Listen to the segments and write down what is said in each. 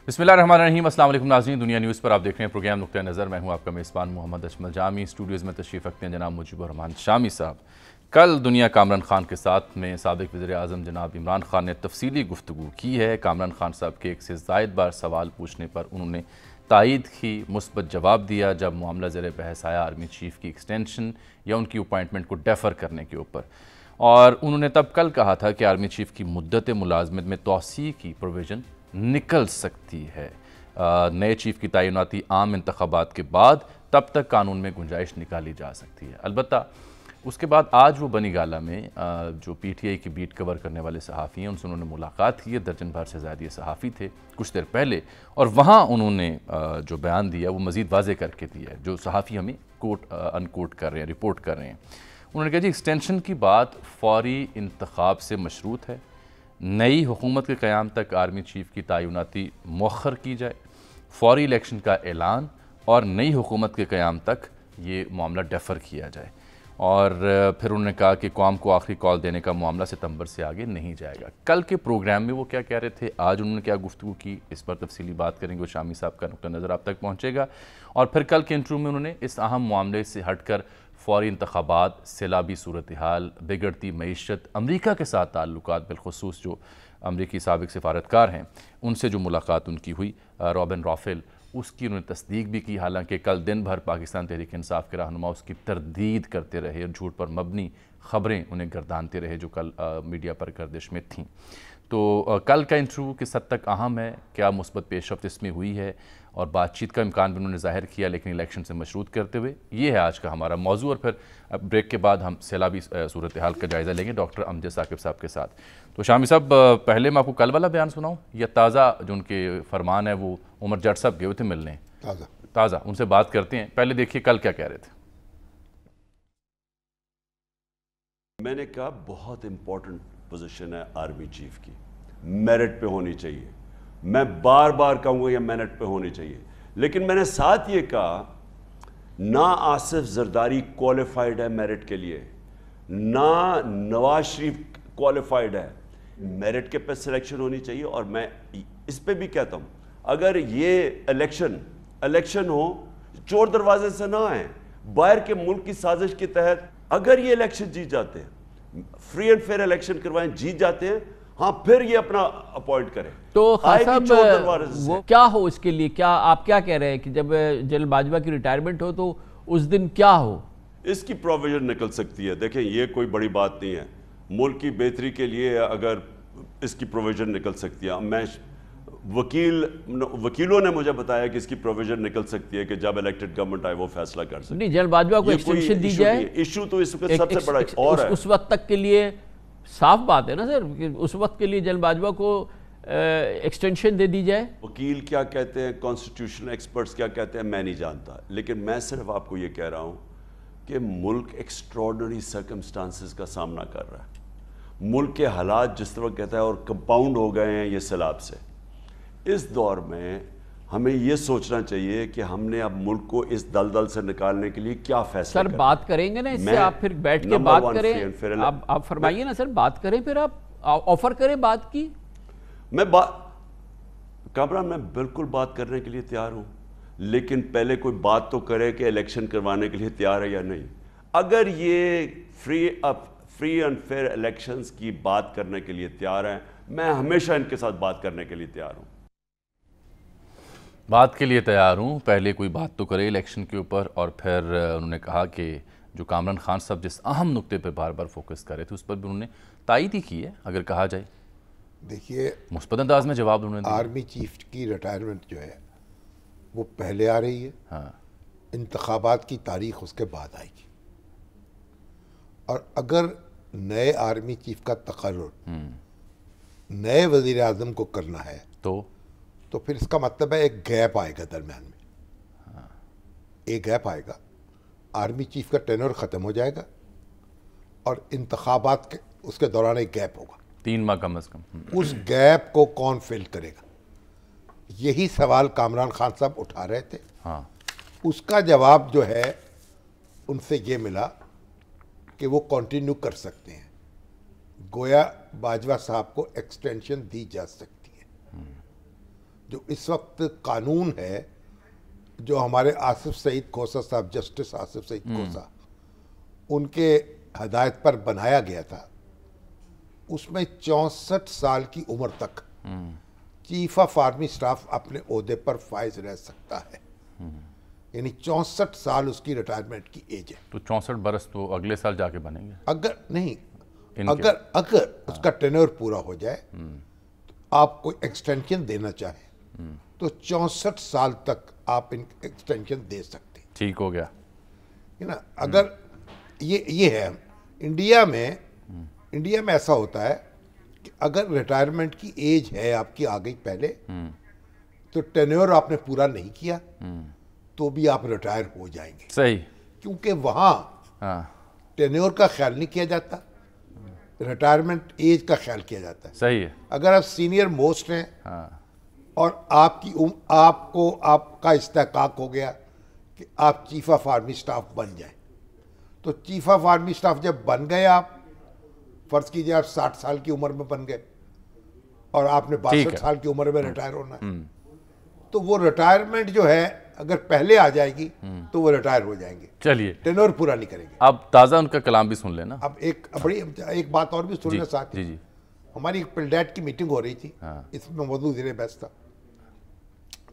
بسم اللہ الرحمن الرحیم۔ السلام علیکم ناظرین، دنیا نیوز پر آپ دیکھ رہے ہیں پروگرام نقطہ نظر۔ میں ہوں آپ کا میزبان محمد اشمل جامی۔ اسٹوڈیوز میں تشریف رکھتے ہیں جناب مجیب الرحمان شامی صاحب۔ کل دنیا کامران خان کے ساتھ میں سابق وزیر اعظم جناب عمران خان نے تفصیلی گفتگو کی ہے۔ کامران خان صاحب کے ایک سے زائد بار سوال پوچھنے پر انہوں نے تائید کی، مثبت جواب دیا جب معاملہ زیر بحث آیا آرمی چیف کی ایکسٹینشن یا ان کی اپوائنٹمنٹ کو ڈیفر کرنے کے اوپر، اور انہوں نے تب کل کہا تھا کہ آرمی چیف کی مدت ملازمت میں توسیع کی پروویژن نکل سکتی ہے نئے چیف کی تعیناتی عام انتخابات کے بعد، تب تک قانون میں گنجائش نکالی جا سکتی ہے۔ البتہ اس کے بعد آج وہ بنی گالہ میں جو پی ٹی آئی کی بیٹ کور کرنے والے صحافی ہیں ان سے انہوں نے ملاقات کی ہے، درجن بھر سے زیادہ یہ صحافی تھے کچھ دیر پہلے، اور وہاں انہوں نے جو بیان دیا وہ مزید واضح کر کے دیا ہے، جو صحافی ہمیں کوٹ انکوٹ کر رہے ہیں، رپورٹ کر رہے ہیں۔ انہوں نے کہا جی ایکسٹینشن کی بات فوری انتخاب سے مشروط ہے، نئی حکومت کے قیام تک آرمی چیف کی تعیناتی مؤخر کی جائے، فوری الیکشن کا اعلان، اور نئی حکومت کے قیام تک یہ معاملہ ڈیفر کیا جائے، اور پھر انہوں نے کہا کہ قوم کو آخری کال دینے کا معاملہ ستمبر سے آگے نہیں جائے گا۔ کل کے پروگرام میں وہ کیا کہہ رہے تھے، آج انہوں نے کیا گفتگو کی، اس پر تفصیلی بات کریں گے، وہ شامی صاحب کا نقطہ نظر آپ تک پہنچے گا، اور پھر کل کے انٹرویو میں انہوں نے اس اہم معاملے سے ہٹ کر فوری انتخابات، سیلابی صورتحال، بگڑتی معیشت، امریکہ کے ساتھ تعلقات، بالخصوص جو امریکی سابق سفارتکار ہیں ان سے جو ملاقات ان کی ہوئی رابن رافیل، اس کی انہوں نے تصدیق بھی کی، حالانکہ کل دن بھر پاکستان تحریک انصاف کے رہنما اس کی تردید کرتے رہے اور جھوٹ پر مبنی خبریں انہیں گردانتے رہے جو کل میڈیا پر گردش میں تھیں۔ تو کل کا انٹرویو کس حد تک اہم ہے، کیا مثبت پیش رفت اس میں ہوئی ہے، اور بات چیت کا امکان بھی انہوں نے ظاہر کیا لیکن الیکشن سے مشروط کرتے ہوئے، یہ ہے آج کا ہمارا موضوع، اور پھر بریک کے بعد ہم سیلابی صورتحال کا جائزہ لیں گے ڈاکٹر امجد ثاقب صاحب کے ساتھ۔ تو شامی صاحب، پہلے میں آپ کو کل والا بیان سناؤں یا تازہ جو ان کے فرمان ہے، وہ عمر جٹ صاحب گئے ہوئے تھے ملنے، تازہ ان سے بات کرتے ہیں، پہلے دیکھیے کل کیا کہہ رہے تھے۔ میں نے کہا بہت امپورٹنٹ پوزیشن ہے آرمی چیف کی، میرٹ پہ ہونی چاہیے، میں بار بار کہوں گا یہ میرٹ پہ ہونی چاہیے، لیکن میں نے ساتھ یہ کہا نہ آصف زرداری کوالیفائیڈ ہے میرٹ کے لیے، نہ نواز شریف کوالیفائیڈ ہے، میرٹ کے پہ سلیکشن ہونی چاہیے۔ اور میں اس پہ بھی کہتا ہوں اگر یہ الیکشن ہو چور دروازے سے نہ آئیں، باہر کے ملک کی سازش کے تحت اگر یہ الیکشن جیت جاتے ہیں، فری اینڈ فیئر الیکشن کروائیں، جیت جاتے ہیں، ہاں پھر یہ اپنا اپوائنٹ کریں۔ تو خان صاحب وہ کیا ہو اس کے لیے، کیا آپ کیا کہہ رہے ہیں کہ جب جنرل باجوہ کی ریٹائرمنٹ ہو تو اس دن کیا ہو؟ اس کی پروویژن نکل سکتی ہے، دیکھیں یہ کوئی بڑی بات نہیں ہے، ملک کی بہتری کے لیے اگر اس کی پروویژن نکل سکتی ہے، میں وکیلوں نے مجھے بتایا کہ اس کی پروویژن نکل سکتی ہے کہ جب الیکٹڈ گورنمنٹ آئے وہ فیصلہ کر سکتی ہے۔ نہیں، جنرل باجوہ کو ایکسٹینشن دی جائے، ایشو تو اس وقت سب سے بڑا اور ہے، اس وقت تک کے لیے صاف بات ہے نا سر، اس وقت کے لیے جنرل باجوہ کو ایکسٹینشن دے دی جائے۔ وکیل کیا کہتے ہیں، کانسٹیٹیوشنل ایکسپرٹس کیا کہتے ہیں، میں نہیں جانتا، لیکن میں صرف آپ کو یہ کہہ رہا ہوں کہ ملک ایکسٹراڈنری سرکمسٹانسز کا سامنا کر رہا ہے، ملک کے حالات جس طرح کہتا ہے اور کمپاؤنڈ ہو گئے ہیں یہ سیلاب سے۔ اس دور میں ہمیں یہ سوچنا چاہیے کہ ہم نے اب ملک کو اس دلدل سے نکالنے کے لیے کیا فیصلہ کرنا ہے۔ سر بات کریں گے نا اس سے، آپ پھر بیٹھ کے بات کریں، آپ فرمائیے نا سر، بات کریں، پھر آپ آفر کریں بات کی۔ کامران میں بالکل بات کرنے کے لیے تیار ہوں، لیکن پہلے کوئی بات تو کرے کہ الیکشن کروانے کے لیے تیار ہے یا نہیں۔ اگر یہ فری اینڈ فیئر الیکشنز کی بات کرنے کے لیے تیار ہیں، میں ہمیشہ ان کے ساتھ بات کرنے کے لیے تیار ہوں۔ بات کے لیے تیار ہوں، پہلے کوئی بات تو کرے الیکشن کے اوپر، اور پھر انہوں نے کہا کہ جو کامران خان صاحب جس اہم نقطے پہ بار بار فوکس کر رہے تھے اس پر بھی انہوں نے تائید ہی کی ہے، اگر کہا جائے۔ دیکھیے مثبت انداز میں جواب انہوں نے دیا۔ آرمی چیف کی ریٹائرمنٹ جو ہے وہ پہلے آ رہی ہے، ہاں، انتخابات کی تاریخ اس کے بعد آئے گی، اور اگر نئے آرمی چیف کا تقرر نئے وزیر اعظم کو کرنا ہے تو پھر اس کا مطلب ہے ایک گیپ آئے گا درمیان میں، ایک گیپ آئے گا، آرمی چیف کا ٹینور ختم ہو جائے گا اور انتخابات کے اس کے دوران ایک گیپ ہوگا، 3 ماہ کم از کم۔ اس گیپ کو کون فل کرے گا، یہی سوال کامران خان صاحب اٹھا رہے تھے۔ ہاں، اس کا جواب جو ہے ان سے یہ ملا کہ وہ کنٹینیو کر سکتے ہیں، گویا باجوہ صاحب کو ایکسٹینشن دی جا سکتی ہے۔ جو اس وقت قانون ہے جو ہمارے آصف سعید کھوسہ صاحب، جسٹس آصف سعید کھوسہ، ان کے ہدایت پر بنایا گیا تھا، اس میں 64 سال کی عمر تک چیف آف آرمی سٹاف اپنے عہدے پر فائز رہ سکتا ہے، یعنی 64 سال اس کی ریٹائرمنٹ کی ایج ہے۔ تو 64 برس تو اگلے سال جا کے بنیں گے اگر نہیں، اگر اس کا ٹینور پورا ہو جائے تو آپ کوئی ایکسٹینشن دینا چاہیں تو 64 سال تک آپ ایکسٹینشن دے سکتے ہیں۔ ٹھیک ہو گیا نا؟ اگر یہ ہے انڈیا میں ایسا ہوتا ہے کہ اگر ریٹائرمنٹ کی ایج ہے آپ کی آ گئی پہلے تو ٹینور آپ نے پورا نہیں کیا تو بھی آپ ریٹائر ہو جائیں گے، صحیح، کیونکہ وہاں ٹینور کا خیال نہیں کیا جاتا، ریٹائرمنٹ ایج کا خیال کیا جاتا ہے۔ صحیح ہے، اگر آپ سینئر موسٹ ہیں اور آپ کا استحقاق ہو گیا کہ آپ چیف آف آرمی سٹاف بن جائیں، تو چیف آف آرمی سٹاف جب بن گئے، آپ فرض کیجئے آپ 60 سال کی عمر میں بن گئے اور آپ نے 62 سال کی عمر میں ریٹائر ہونا ہے، تو وہ ریٹائرمنٹ جو ہے اگر پہلے آ جائے گی تو وہ ریٹائر ہو جائیں گے، چلیے ٹینور پورا نہیں کریں گے۔ اب تازہ ان کا کلام بھی سن لینا۔ اب ایک بات اور بھی سننا ساتھ، ہماری ایک پلڈیٹ کی میٹنگ ہو رہی تھی، اس میں موضوع زیر بحث تھا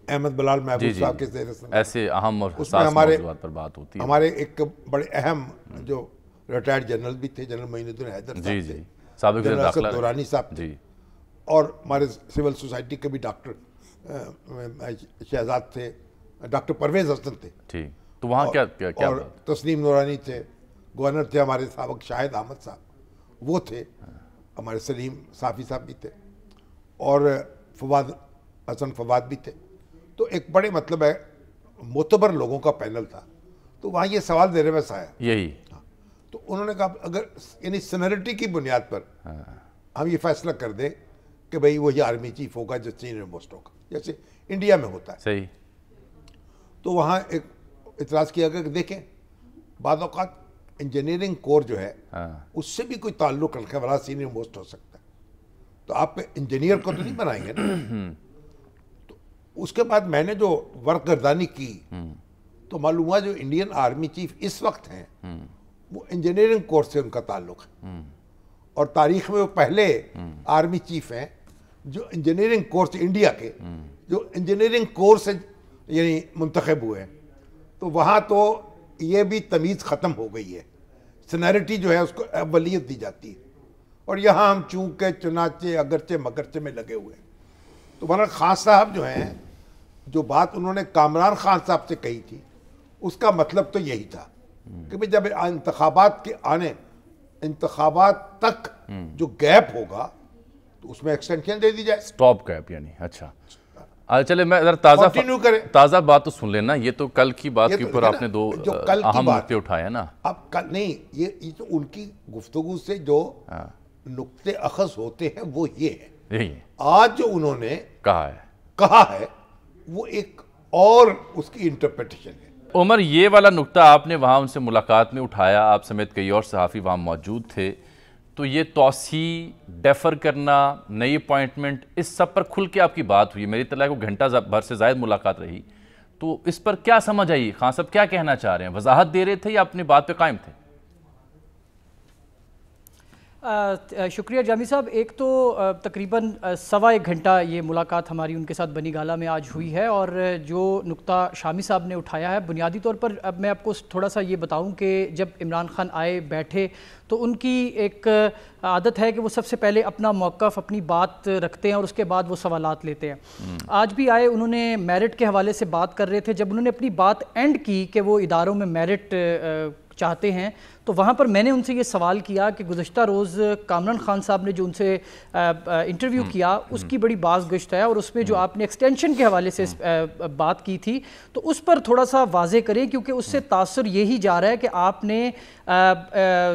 احمد بلال محبوب صاحب کے زیر سے، ایسے اہم اور حساس موضوعات پر بات ہوتی ہے۔ ہمارے ایک بڑے اہم جو ریٹائرڈ جنرل بھی تھے، جنرل معین الدین حیدر صاحب تھے، سابق جنرل اسد دورانی صاحب تھے، اور ہمارے سول سوسائٹی کے بھی ڈاکٹر شہزاد تھے، ڈاکٹر پرویز حسن تھے، ٹھیک، تو وہاں کیا اور تسنیم نورانی تھے، گورنر تھے ہمارے سابق شاہد احمد صاحب وہ تھے، ہمارے سلیم صافی صاحب بھی تھے، اور حسن فواد بھی تھے، تو ایک بڑے مطلب ہے معتبر لوگوں کا پینل تھا، تو وہاں یہ سوال زیر بحث آیا یہی، تو انہوں نے کہا اگر یعنی سینیرٹی کی بنیاد پر ہم یہ فیصلہ کر دیں کہ بھئی وہی آرمی چیف ہوگا جو سینئر موسٹ ہوگا، جیسے انڈیا میں ہوتا ہے، صحیح، تو وہاں ایک اعتراض کیا گیا کہ دیکھیں بعض اوقات انجینئرنگ کور جو ہے اس سے بھی کوئی تعلق رکھنے والا سینئر موسٹ ہو سکتا ہے، تو آپ انجینئر کو تو نہیں بنائیں گے نا۔ تو اس کے بعد میں نے جو ورک گردانی کی تو معلوم ہوا جو انڈین آرمی چیف اس وقت ہیں وہ انجینئرنگ کورس سے ان کا تعلق ہے، اور تاریخ میں وہ پہلے آرمی چیف ہیں جو انجینئرنگ کورس انڈیا کے جو انجینئرنگ کورس سے یعنی منتخب ہوئے ہیں، تو وہاں تو یہ بھی تمیز ختم ہو گئی ہے، سینیرٹی جو ہے اس کو اولیت دی جاتی ہے، اور یہاں ہم چونکہ چنانچہ اگرچہ مگرچہ میں لگے ہوئے ہیں۔ تو مولانا خان صاحب جو ہیں، جو بات انہوں نے کامران خان صاحب سے کہی تھی اس کا مطلب تو یہی تھا کہ جب انتخابات تک جو گیپ ہوگا تو اس میں ایکسٹینشن دے دی جائے، سٹاپ گیپ یعنی۔ اچھا چلے میں ذرا تازہ بات تو سن لینا، یہ تو کل کی بات کے اوپر آپ نے دو اہم نقطے اٹھائے نا۔ اب کل نہیں، یہ تو ان کی گفتگو سے جو نقطے اخذ ہوتے ہیں وہ یہ ہے، آج جو انہوں نے کہا ہے وہ ایک اور اس کی انٹرپریٹیشن ہے۔ عمر، یہ والا نقطہ آپ نے وہاں ان سے ملاقات میں اٹھایا، آپ سمیت کئی اور صحافی وہاں موجود تھے، تو یہ توسیع، ڈیفر کرنا، نئی اپوائنٹمنٹ، اس سب پر کھل کے آپ کی بات ہوئی، میری اطلاع کو گھنٹہ بھر سے زائد ملاقات رہی، تو اس پر کیا سمجھ آئی؟ خان صاحب کیا کہنا چاہ رہے ہیں؟ وضاحت دے رہے تھے یا اپنی بات پہ قائم تھے؟ شکریہ جامی صاحب، ایک تو تقریباً 1.25 گھنٹہ یہ ملاقات ہماری ان کے ساتھ بنی گالہ میں آج ہوئی ہے، اور جو نقطہ شامی صاحب نے اٹھایا ہے بنیادی طور پر اب میں آپ کو تھوڑا سا یہ بتاؤں کہ جب عمران خان آئے بیٹھے تو ان کی ایک عادت ہے کہ وہ سب سے پہلے اپنا موقف، اپنی بات رکھتے ہیں اور اس کے بعد وہ سوالات لیتے ہیں۔ آج بھی آئے، انہوں نے میرٹ کے حوالے سے بات کر رہے تھے، جب انہوں نے اپنی بات اینڈ کی کہ وہ اداروں میں میرٹ چاہتے ہیں تو وہاں پر میں نے ان سے یہ سوال کیا کہ گزشتہ روز کامران خان صاحب نے جو ان سے انٹرویو کیا اس کی بڑی باز گشت ہے، اور اس میں جو آپ نے ایکسٹینشن کے حوالے سے بات کی تھی تو اس پر تھوڑا سا واضح کریں، کیونکہ اس سے تاثر یہی جا رہا ہے کہ آپ نے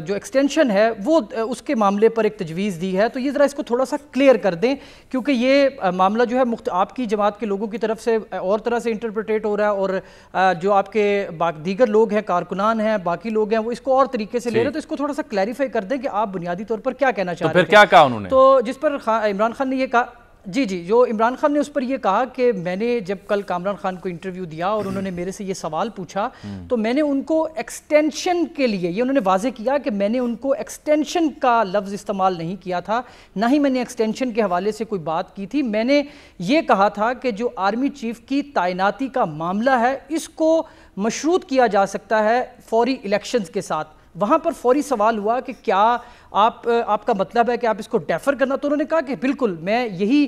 جو ایکسٹینشن ہے وہ اس کے معاملے پر ایک تجویز دی ہے، تو یہ ذرا اس کو تھوڑا سا کلیئر کر دیں، کیونکہ یہ معاملہ جو ہے آپ کی جماعت کے لوگوں کی طرف سے اور طرح سے انٹرپریٹیٹ ہو رہا ہے، اور جو آپ کے دیگر لوگ ہیں، کارکنان ہیں، باقی لوگ ہیں، وہ اس کو اور طریقے سے لے رہے ہیں، تو اس کو تھوڑا سا کلیریفائی کر دیں کہ آپ بنیادی طور پر کیا کہنا چاہ رہے ہیں۔ تو پھر کیا کہا انہوں نے؟ تو جس پر عمران خان نے یہ کہا جی جی، جو عمران خان نے اس پر یہ کہا کہ میں نے جب کل کامران خان کو انٹرویو دیا اور انہوں نے میرے سے یہ سوال پوچھا تو میں نے ان کو ایکسٹینشن کے لیے، یہ انہوں نے واضح کیا کہ میں نے ان کو ایکسٹینشن کا لفظ استعمال نہیں کیا تھا، نہ ہی میں نے ایکسٹینشن کے حوالے سے کوئی بات کی تھی. میں نے یہ کہا تھا کہ جو آرمی چیف کی تعیناتی کا معاملہ ہے اس کو مشروط کیا جا سکتا ہے فوری الیکشنز کے ساتھ. وہاں پر فوری سوال ہوا کہ کیا آپ کا مطلب ہے کہ آپ اس کو ڈیفر کرنا، تو انہوں نے کہا کہ بالکل، میں یہی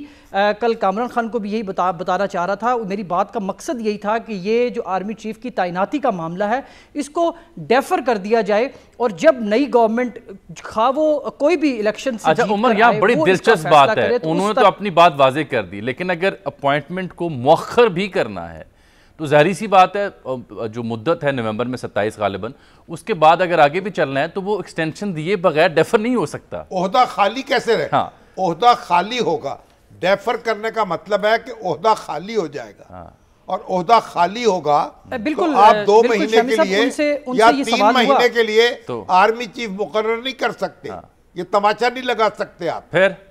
کل کامران خان کو بھی یہی بتانا چاہ رہا تھا. میری بات کا مقصد یہی تھا کہ یہ جو آرمی چیف کی تعیناتی کا معاملہ ہے اس کو ڈیفر کر دیا جائے، اور جب نئی گورنمنٹ خواہ وہ کوئی بھی الیکشن سے اچھا عمر، یہاں بڑی دلچسپ بات ہے، انہوں نے تو اپنی بات واضح کر دی، لیکن اگر اپوائنٹمنٹ کو مؤخر بھی کرنا ہے تو ظاہری سی بات ہے جو مدت ہے نومبر میں 27 غالباً، اس کے بعد اگر آگے بھی چلنا ہے تو وہ ایکسٹینشن دیے بغیر ڈیفر نہیں ہو سکتا. عہدہ خالی کیسے رہے؟ ہاں، عہدہ خالی ہوگا. ڈیفر کرنے کا مطلب ہے کہ عہدہ خالی ہو جائے گا، اور عہدہ خالی ہوگا بالکل تو آپ 2 مہینے کے لیے یا 3 مہینے کے لیے آرمی چیف مقرر نہیں کر سکتے. یہ تماچا نہیں لگا سکتے آپ. پھر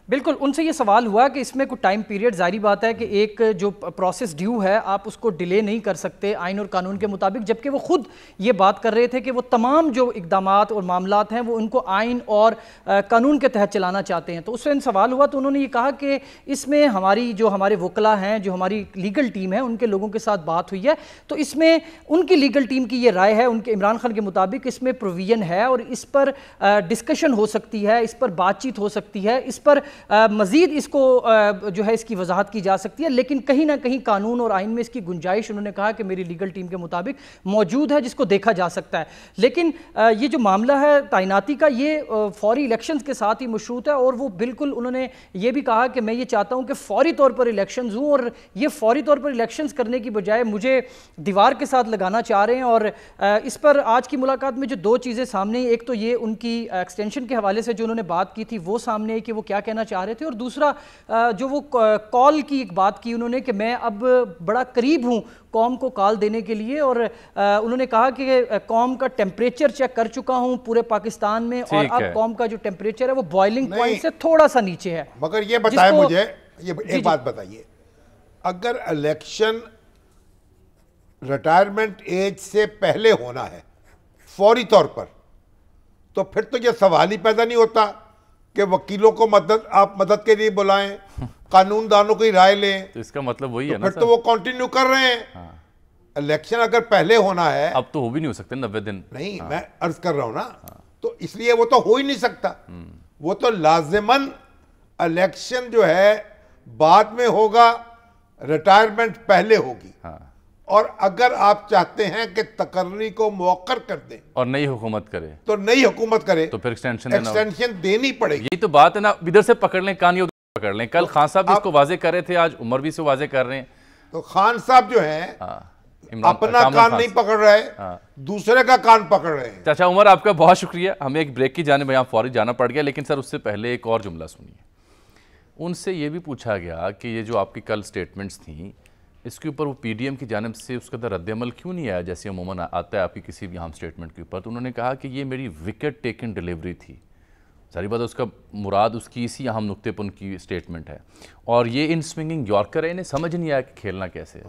بالکل ان سے یہ سوال ہوا کہ اس میں کوئی ٹائم پیریڈ، ظاہری بات ہے کہ ایک جو پروسیس ڈیو ہے آپ اس کو ڈیلے نہیں کر سکتے آئین اور قانون کے مطابق، جبکہ وہ خود یہ بات کر رہے تھے کہ وہ تمام جو اقدامات اور معاملات ہیں وہ ان کو آئین اور قانون کے تحت چلانا چاہتے ہیں. تو اس سے سوال ہوا تو انہوں نے یہ کہا کہ اس میں ہمارے وکلاء ہیں، جو ہماری لیگل ٹیم ہے، ان کے لوگوں کے ساتھ بات ہوئی ہے، تو اس میں ان کی لیگل ٹیم کی یہ رائے ہے، ان کے عمران خان کے مطابق اس میں پروویژن ہے اور اس پر ڈسکشن ہو سکتی ہے، اس پر بات چیت ہو سکتی ہے، اس پر مزید اس کو جو ہے اس کی وضاحت کی جا سکتی ہے، لیکن کہیں نہ کہیں قانون اور آئین میں اس کی گنجائش انہوں نے کہا کہ میری لیگل ٹیم کے مطابق موجود ہے جس کو دیکھا جا سکتا ہے. لیکن یہ جو معاملہ ہے تعیناتی کا، یہ فوری الیکشنز کے ساتھ ہی مشروط ہے، اور وہ بالکل انہوں نے یہ بھی کہا کہ میں یہ چاہتا ہوں کہ فوری طور پر الیکشنز ہوں، اور یہ فوری طور پر الیکشنز کرنے کی بجائے مجھے دیوار کے ساتھ لگانا چاہ رہے ہیں. اور اس پر آج کی ملاقات میں جو 2 چیزیں سامنے، ایک تو یہ ان کی ایکسٹینشن کے حوالے سے جو انہوں نے بات کی تھی وہ سامنے ہے کہ وہ کیا کہنا چاہ رہے تھے، اور دوسرا جو وہ کال کی ایک بات کی انہوں نے کہ میں اب بڑا قریب ہوں قوم کو کال دینے کے لیے، اور انہوں نے کہا کہ قوم کا ٹیمپریچر چیک کر چکا ہوں پورے پاکستان میں، اور اب قوم کا جو ٹیمپریچر ہے وہ بوائلنگ پوائنٹ سے تھوڑا سا نیچے ہے. مگر یہ بتائیں مجھے، یہ ایک بات بتائیے، اگر الیکشن ریٹائرمنٹ ایج سے پہلے ہونا ہے فوری طور پر، تو پھر تو یہ سوال ہی پیدا نہیں ہوتا کہ وکیلوں کو آپ مدد کے لیے بلائیں، قانون دانوں کی رائے لیں. تو اس کا مطلب وہی ہے نا، پھر تو وہ کنٹینیو کر رہے ہیں. الیکشن اگر پہلے ہونا ہے، اب تو ہو بھی نہیں ہو سکتے 90 دن. نہیں، میں عرض کر رہا ہوں نا، تو اس لیے وہ تو ہو ہی نہیں سکتا. وہ تو لازماً الیکشن جو ہے بعد میں ہوگا، ریٹائرمنٹ پہلے ہوگی. اور اگر آپ چاہتے ہیں کہ تقرری کو مؤخر کر دیں اور نئی حکومت کرے تو نئی حکومت کرے تو پھر ایکسٹینشن دینی پڑے گی. یہی تو بات ہے نا، ادھر سے پکڑ لیں کہانی ادھر پکڑ لیں. کل خان صاحب بھی اس کو واضح کر رہے تھے، آج عمر بھی اس کو واضح کر رہے ہیں. تو خان صاحب جو ہیں اپنا کان نہیں پکڑ رہے، دوسرے کا کان پکڑ رہے ہیں. چاچا عمر آپ کا بہت شکریہ. ہمیں ایک بریک کی جانب یہاں فوری جانا پڑ گیا، لیکن سر اس سے پہلے ایک اور جملہ سنیے. ان سے یہ بھی پوچھا گیا کہ یہ جو آپ کی کل سٹیٹمنٹس تھیں اس کے اوپر وہ پی ڈی ایم کی جانب سے اس کا رد عمل کیوں نہیں آیا جیسے عموماً آتا ہے آپ کی کسی بھی اہم سٹیٹمنٹ کے اوپر. تو انہوں نے کہا کہ یہ میری وکٹ ٹیکن ڈیلیوری تھی. ساری بات اس کا مراد اس کی اسی اہم نقطے پر ان کی سٹیٹمنٹ ہے، اور یہ ان سوئنگنگ یارکر ہے، انہیں سمجھ نہیں آیا کہ کھیلنا کیسے ہے.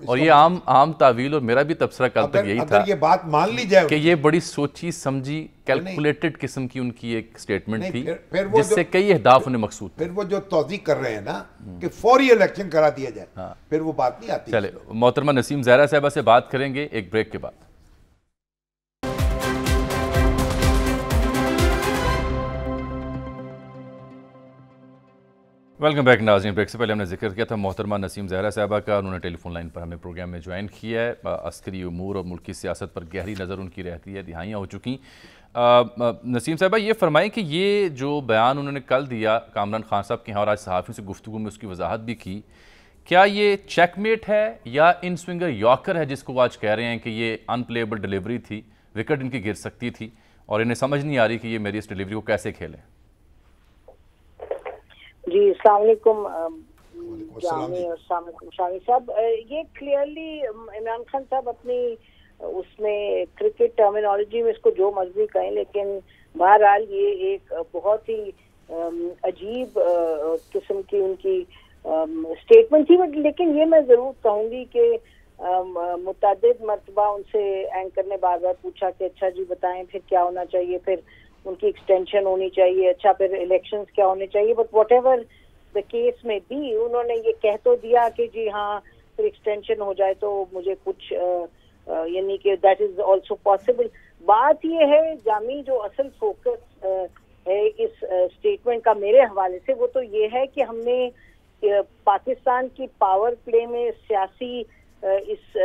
اور یہ عام تعویل، اور میرا بھی تبصرہ کل تک یہی تھا یہ بات مان لی جائے کہ یہ بڑی سوچی سمجھی کیلکولیٹڈ قسم کی ان کی ایک سٹیٹمنٹ تھی جس سے کئی اہداف انہیں مقصود تھے. پھر وہ جو توضیح کر رہے ہیں نا کہ فوری الیکشن کرا دیا جائے، پھر وہ بات نہیں آتی. چلے محترمہ نسیم زہرا صاحبہ سے بات کریں گے ایک بریک کے بعد. ویلکم بیک ناظرین. بریک سے پہلے ہم نے ذکر کیا تھا محترمہ نسیم زہرا صاحبہ کا. انہوں نے ٹیلی فون لائن پر ہمیں پروگرام میں جوائن کیا ہے. عسکری امور اور ملکی سیاست پر گہری نظر ان کی رہتی ہے، دہائیاں ہو چکی. نسیم صاحبہ یہ فرمائیں کہ یہ جو بیان انہوں نے کل دیا کامران خان صاحب کے یہاں اور آج صحافیوں سے گفتگو میں اس کی وضاحت بھی کی، کیا یہ چیک میٹ ہے یا ان سوئنگر یارکر ہے جس کو وہ آج کہہ رہے ہیں کہ یہ ان پلیبل ڈیلیوری تھی، وکٹ ان کی گر سکتی تھی اور انہیں سمجھ نہیں آ رہی کہ یہ میری اس ڈیلیوری کو کیسے کھیلیں؟ جی السلام علیکم جامی اور السلام علیکم شامی صاحب. یہ کلیئرلی عمران خان صاحب اپنی اس میں کرکٹ ٹرمینالوجی میں اس کو جو مرضی کہیں، لیکن بہرحال یہ ایک بہت ہی عجیب قسم کی ان کی اسٹیٹمنٹ تھی. لیکن یہ میں ضرور کہوں گی کہ متعدد مرتبہ ان سے اینکر نے بار بار پوچھا کہ اچھا جی بتائیں پھر کیا ہونا چاہیے, پھر ان کی ایکسٹینشن ہونی چاہیے, اچھا پھر الیکشنز کیا ہونے چاہیے. But what ever the case میں بھی انہوں نے یہ کہہ تو دیا کہ جی ہاں پھر ایکسٹینشن ہو جائے تو مجھے کچھ یعنی کہ دیٹ از آلسو پاسبل. بات یہ ہے جامی جو اصل فوکس ہے اس اسٹیٹمنٹ کا میرے حوالے سے وہ تو یہ ہے کہ ہم نے پاکستان کی پاور پلے میں سیاسی اس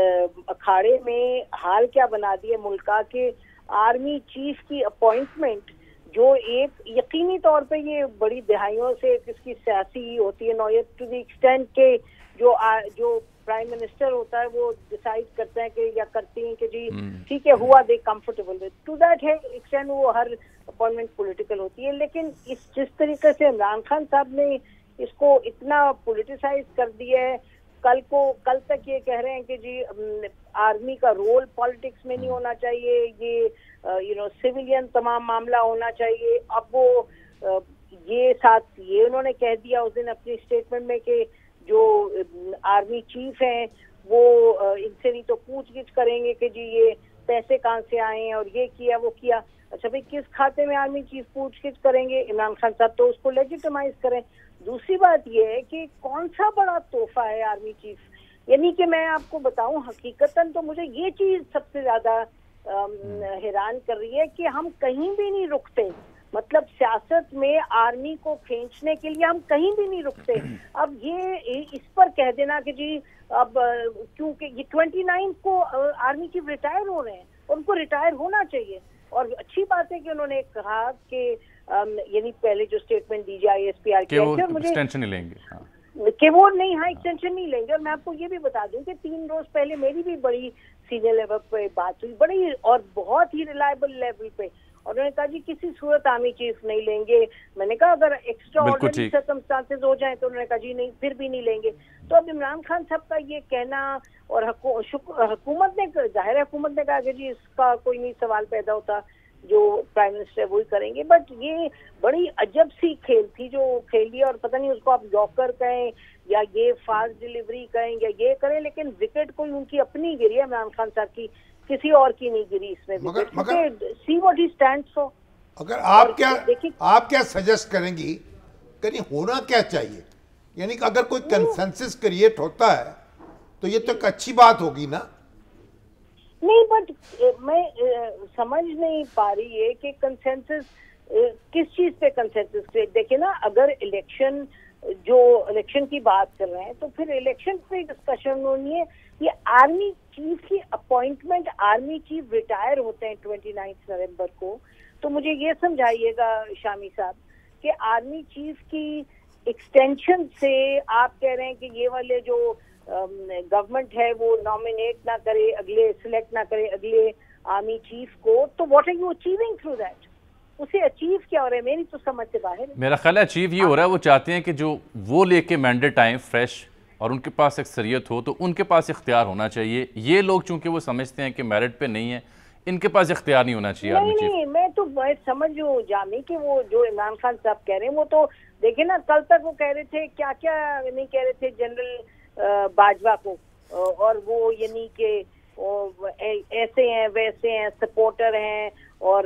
اکھاڑے میں حال کیا بنا دیا ملک کا کہ آرمی چیف کی اپوائنٹمنٹ جو ایک یقینی طور پہ یہ بڑی دہائیوں سے اس کی سیاسی ہوتی ہے نوعیت ٹو دی ایکسٹینٹ کہ جو پرائم منسٹر ہوتا ہے وہ ڈیسائیڈ کرتے ہیں کہ یا کرتی ہیں کہ جی ٹھیک ہے ہوا دے کمفرٹیبل ٹو دیٹ ہے ایکسٹینٹ وہ ہر اپوائنٹمنٹ پولیٹیکل ہوتی ہے. لیکن جس طریقے سے عمران خان صاحب نے اس کو اتنا پولیٹیسائز کر دیا ہے, کل تک یہ کہہ رہے ہیں کہ جی آرمی کا رول پالیٹکس میں نہیں ہونا چاہیے, یہ سیویلین تمام معاملہ ہونا چاہیے. اب وہ یہ ساتھ یہ انہوں نے کہہ دیا اس دن اپنی اسٹیٹمنٹ میں کہ جو آرمی چیف ہیں وہ ان سے نہیں تو پوچھ گچھ کریں گے کہ جی یہ پیسے کہاں سے آئے ہیں اور یہ کیا وہ کیا. اچھا بھائی کس کھاتے میں آرمی چیف پوچھ گچھ کریں گے؟ عمران خان صاحب تو اس کو لیجیٹمائز کریں. دوسری بات یہ ہے کہ کون سا بڑا تحفہ ہے آرمی چیف, یعنی کہ میں آپ کو بتاؤں حقیقتاً تو مجھے یہ چیز سب سے زیادہ حیران کر رہی ہے کہ ہم کہیں بھی نہیں رکتے. مطلب سیاست میں آرمی کو کھینچنے کے لیے ہم کہیں بھی نہیں رکتے. اب یہ اس پر کہہ دینا کہ جی اب کیونکہ یہ 29 کو آرمی چیف ریٹائر ہو رہے ہیں, ان کو ریٹائر ہونا چاہیے. اور اچھی بات ہے کہ انہوں نے کہا کہ یعنی پہلے جو اسٹیٹمنٹ دی جائے ایس پی آر کی ایکسٹینشن نہیں لیں گے کہ وہ نہیں ہاں ایکسٹینشن نہیں لیں گے. اور میں آپ کو یہ بھی بتا دوں کہ 3 روز پہلے میری بھی بڑی سینئر لیول پہ بات ہوئی, بڑی اور بہت ہی ریلائبل لیول پہ, اور انہوں نے کہا جی کسی صورت آرمی چیف نہیں لیں گے. میں نے کہا اگر ایکسٹرا آرڈنری سرکمسٹانسز ہو جائیں تو انہوں نے کہا جی نہیں پھر بھی نہیں لیں گے. تو اب عمران خان صاحب کا یہ کہنا اور حکومت نے ظاہر حکومت نے کہا کہ جی اس کا کوئی نہیں سوال پیدا ہوتا, جو پرائم منسٹر وہی کریں گے. بٹ یہ بڑی عجب سی کھیل تھی جو کھیلی, اور پتہ نہیں اس کو آپ یاکر کہیں یا یہ فاسٹ ڈیلیوری کہیں یا یہ کریں, لیکن وکٹ کوئی ان کی اپنی گری ہے عمران خان صاحب کی, کسی اور کی نہیں گری اس میں wicket. See what he stand for. اگر آپ کیا سجیسٹ کریں گی کہ ہونا کیا چاہیے, یعنی کہ اگر کوئی کنسنسس کریٹ ہوتا ہے تو یہ تو ایک اچھی بات ہوگی نا. نہیں بٹ میں سمجھ نہیں پا رہی ہے کہ کنسنسس کس چیز پہ کنسنسس. دیکھیں نا اگر الیکشن کی بات کر رہے ہیں تو پھر الیکشن پہ ڈسکشن ہونی ہے. یہ آرمی چیف کی اپوائنٹمنٹ, آرمی چیف ریٹائر ہوتے ہیں 29 نومبر کو, تو مجھے یہ سمجھائیے گا شامی صاحب کہ آرمی چیف کی ایکسٹینشن سے آپ کہہ رہے ہیں کہ یہ والے جو گورنمنٹ ہے وہ نامینیٹ نہ کرے, اگلے سلیکٹ نہ کرے اگلے آرمی چیف کو, تو what are you achieving through that? اسے اچیو کیا ہو رہا ہے میری تو سمجھ سے باہر ہے. میرا خیال ہے اچیو یہ ہو رہا ہے وہ چاہتے ہیں کہ جو وہ لے کے مینڈیٹ آئیں فریش اور ان کے پاس اکثریت ہو تو ان کے پاس اختیار ہونا چاہیے. یہ لوگ چونکہ وہ سمجھتے ہیں کہ میرٹ پہ نہیں ہے, ان کے پاس اختیار نہیں ہونا چاہیے آرمی چیف. نہیں میں تو سمجھ ہوں جامی کہ وہ جو عمران خان صاحب کہہ رہے ہیں وہ تو دیکھیں نا کل تک وہ کہہ رہے تھے کیا کیا نہیں کہہ رہے تھے جنرل باجوہ کو, اور وہ یعنی کہ ایسے ہیں ویسے ہیں, سپورٹر ہیں اور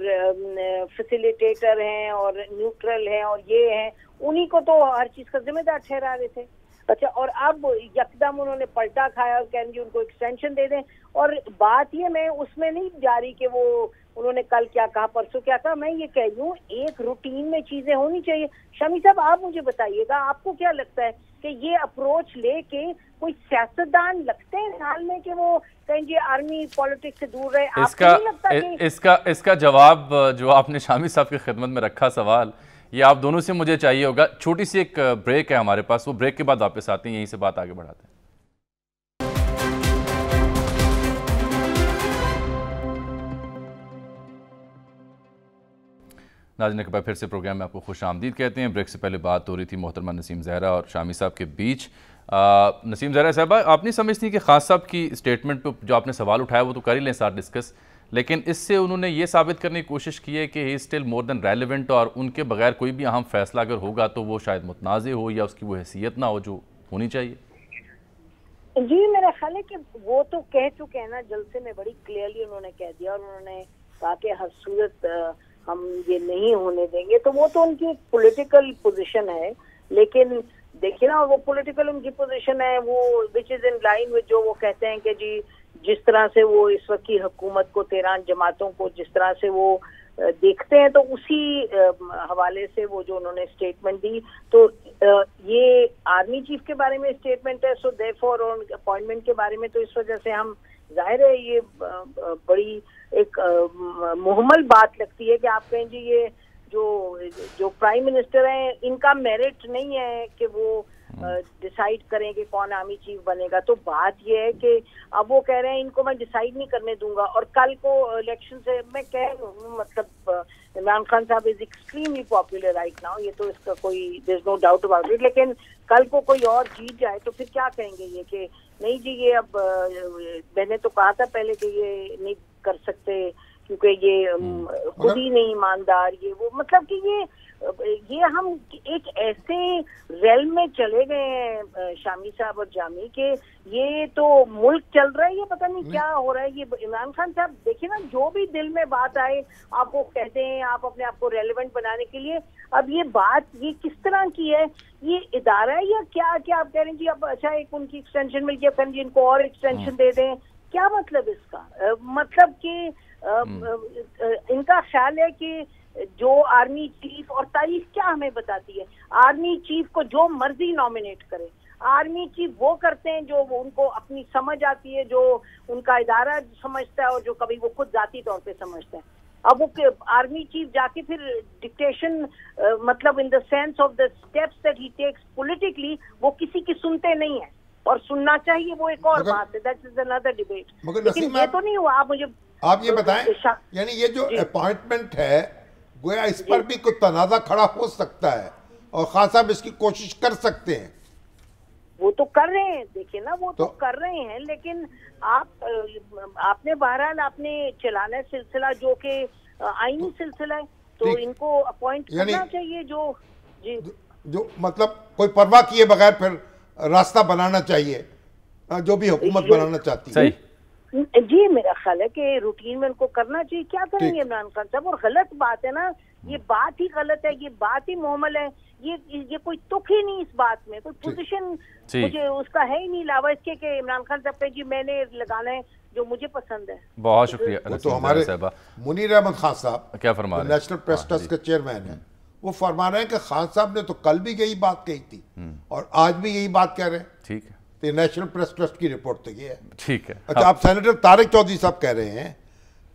فیسیلیٹیٹر ہیں اور نیوٹرل ہیں اور یہ ہیں, انہی کو تو ہر چیز کا ذمہ دار ٹھہرا رہے تھے. اچھا اور اب یکدم انہوں نے پلٹا کھایا اور کہیں گے ان کو ایکسٹینشن دے دیں. اور بات یہ میں اس میں نہیں جا رہی کہ وہ انہوں نے کل کیا کہا پرسوں کیا کہا, میں یہ کہہ رہی ہوں ایک روٹین میں چیزیں ہونی چاہیے. شامی صاحب آپ مجھے بتائیے گا آپ کو کیا لگتا ہے کہ یہ اپروچ لے کے کوئی سیاستدان لگتے ہیں حال میں کہ وہ کہیں جی آرمی پالیٹکس سے دور رہے؟ آپ کو نہیں لگتا کہ اس کا جواب جو آپ نے شامی صاحب کی خدمت میں رکھا سوال, یہ آپ دونوں سے مجھے چاہیے ہوگا. چھوٹی سی ایک بریک ہے ہمارے پاس, وہ بریک کے بعد واپس آتے ہیں, یہیں سے بات آگے بڑھاتے ہیں. ناظرین ایک بار پھر سے پروگرام میں آپ کو خوش آمدید کہتے ہیں. بریک سے پہلے بات ہو رہی تھی محترمہ نسیم زہرا اور شامی صاحب کے بیچ. نسیم زہرا صاحبہ آپ نہیں سمجھتی کہ خاص صاحب کی اسٹیٹمنٹ پہ جو آپ نے سوال اٹھایا وہ تو کر ہی لیں ساتھ ڈسکس, لیکن اس سے انہوں نے یہ ثابت کرنے کی کوشش کی ہے کہ he still more then relevant, اور ان کے بغیر کوئی بھی اہم فیصلہ اگر ہوگا تو وہ شاید متنازع ہو یا اس کی وہ حیثیت نہ ہو جو ہونی چاہیے. جی میرا خیال ہے کہ وہ تو کہہ چکے ہیں نا جلسے میں، بڑی کلیئرلی انہوں نے کہہ دیا، اور انہوں نے کہا کہ ہر صورت ہم یہ نہیں ہونے دیں گے. تو وہ تو ان کی پولیٹیکل پوزیشن ہے، لیکن دیکھیے نا وہ پولیٹیکل ان کی پوزیشن ہے وہ وچ از ان لائن وتھ جو وہ کہتے ہیں کہ جی جس طرح سے وہ اس وقت کی حکومت کو 13 جماعتوں کو جس طرح سے وہ دیکھتے ہیں، تو اسی حوالے سے وہ جو انہوں نے اسٹیٹمنٹ دی. تو یہ آرمی چیف کے بارے میں اسٹیٹمنٹ ہے، سو دیرفور اور اپوائنٹمنٹ کے بارے میں، تو اس وجہ سے ہم ظاہر ہے یہ بڑی ایک مہمل بات لگتی ہے کہ آپ کہیں جی یہ جو پرائم منسٹر ہیں ان کا میرٹ نہیں ہے کہ وہ ڈیسائیڈ کریں کہ کون آرمی چیف بنے گا. تو بات یہ ہے کہ اب وہ کہہ رہے ہیں ان کو میں ڈیسائیڈ نہیں کرنے دوں گا، اور کل کو الیکشن سے میں کہہ رہا ہوں مطلب عمران خان صاحب is extremely popular right now, یہ تو اس کا کوئی دیر از نو ڈاؤٹ اباؤٹ اٹ. لیکن کل کو کوئی اور جیت جائے تو پھر کیا کہیں گے یہ کہ نہیں جی یہ اب میں نے تو کہا تھا پہلے کہ یہ نہیں کر سکتے کیونکہ یہ خود ہی نہیں ایماندار، یہ وہ مطلب کہ یہ ہم ایک ایسے ریل میں چلے گئے ہیں شامی صاحب اور جامی کہ یہ تو ملک چل رہا ہے، یہ پتہ نہیں کیا ہو رہا ہے. یہ عمران خان صاحب دیکھیں نا جو بھی دل میں بات آئے آپ وہ کہتے ہیں، آپ اپنے آپ کو ریلیونٹ بنانے کے لیے. اب یہ بات یہ کس طرح کی ہے، یہ ادارہ ہے یا کیا آپ کہہ رہے ہیں جی اب اچھا ایک ان کی ایکسٹینشن مل گیا پھر جی ان کو اور ایکسٹینشن دے دیں، کیا مطلب اس کا؟ مطلب کہ ان کا خیال ہے کہ جو آرمی چیف، اور تاریخ کیا ہمیں بتاتی ہے، آرمی چیف کو جو مرضی نامینیٹ کرے، آرمی چیف وہ کرتے ہیں جو ان کو اپنی سمجھ آتی ہے، جو ان کا ادارہ سمجھتا ہے اور جو کبھی وہ خود ذاتی طور پہ سمجھتا ہے. اب وہ آرمی چیف جا کے پھر ڈکٹیشن مطلب in the sense of the steps that he takes politically وہ کسی کی سنتے نہیں ہیں، اور سننا چاہیے وہ ایک اور بات ہے، دیٹ از another debate. لیکن یہ تو نہیں ہوا. آپ یہ بتائیں یعنی یہ جو اپوائنٹمنٹ ہے گویا اس پر بھی کوئی تنازع کھڑا ہو سکتا ہے اور خان صاحب اس کی کوشش کر سکتے ہیں. وہ تو کر رہے ہیں، دیکھیں نا وہ تو کر رہے ہیں، لیکن آپ نے بہرحال آپ نے چلانا ہے سلسلہ جو کہ آئینی سلسلہ ہے، تو ان کو اپوائنٹ کرنا چاہیے جو مطلب کوئی پرواہ کیے بغیر پھر راستہ بنانا چاہیے جو بھی حکومت بنانا چاہتی ہے. جی میرا خیال ہے کہ روٹین میں ان کو کرنا چاہیے. کیا کریں گے عمران خان صاحب؟ اور غلط بات ہے نا، یہ بات ہی غلط ہے، یہ بات ہی محمل ہے، یہ کوئی تک ہی نہیں اس بات میں، کوئی پوزیشن مجھے اس کا ہے ہی نہیں علاوہ اس کے کہ عمران خان صاحب پہ جی میں نے لگانا ہے جو مجھے پسند ہے. بہت شکریہ. تو ہمارے منیر احمد خان صاحب کیا فرما رہے ہیں، نیشنل پریس ٹرسٹ کے چیئرمین ہیں، وہ فرما رہے ہیں کہ خان صاحب نے تو کل بھی یہی بات کہی تھی اور آج بھی یہی بات کہہ رہے ہیں. ٹھیک ہے، تو نیشنل پریس ٹرسٹ کی رپورٹ تو یہ ہے. ٹھیک ہے. اچھا آپ سینیٹر طارق چودھری صاحب کہہ رہے ہیں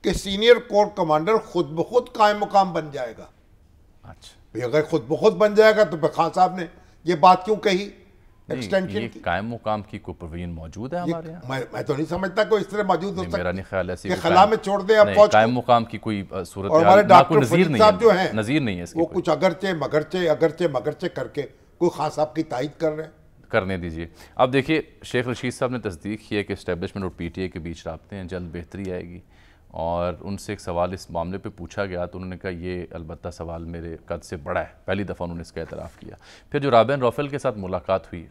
کہ سینئر کور کمانڈر خود بخود قائم مقام بن جائے گا. اچھا اگر خود بخود بن جائے گا تو پھر خان صاحب نے یہ بات کیوں کہی ایکسٹینشن کی؟ قائم مقام کی کوئی پروین موجود ہے ہمارے یہاں؟ میں تو نہیں سمجھتا کوئی اس طرح موجود ہو سکتا. میرا نہیں خیال ایسی کہ خلا میں چھوڑ دیں اب فوج قائم مقام کی کوئی صورت. اور ہمارے ڈاکٹر فرید صاحب جو ہیں نظیر نہیں ہے اس کی، وہ کچھ اگرچہ کر کے کوئی خان صاحب کی تائید کر رہے ہیں. کرنے دیجئے. اب دیکھیے شیخ رشید صاحب نے تصدیق کی ہے کہ اسٹیبلشمنٹ اور پی ٹی اے کے بیچ رابطے ہیں، جلد بہتری آئے گی. اور ان سے ایک سوال اس معاملے پہ پوچھا گیا تو انہوں نے کہا یہ البتہ سوال میرے قد سے بڑا ہے. پہلی دفعہ انہوں نے اس کا اعتراف کیا. پھر جو رابعین روفل کے ساتھ ملاقات ہوئی،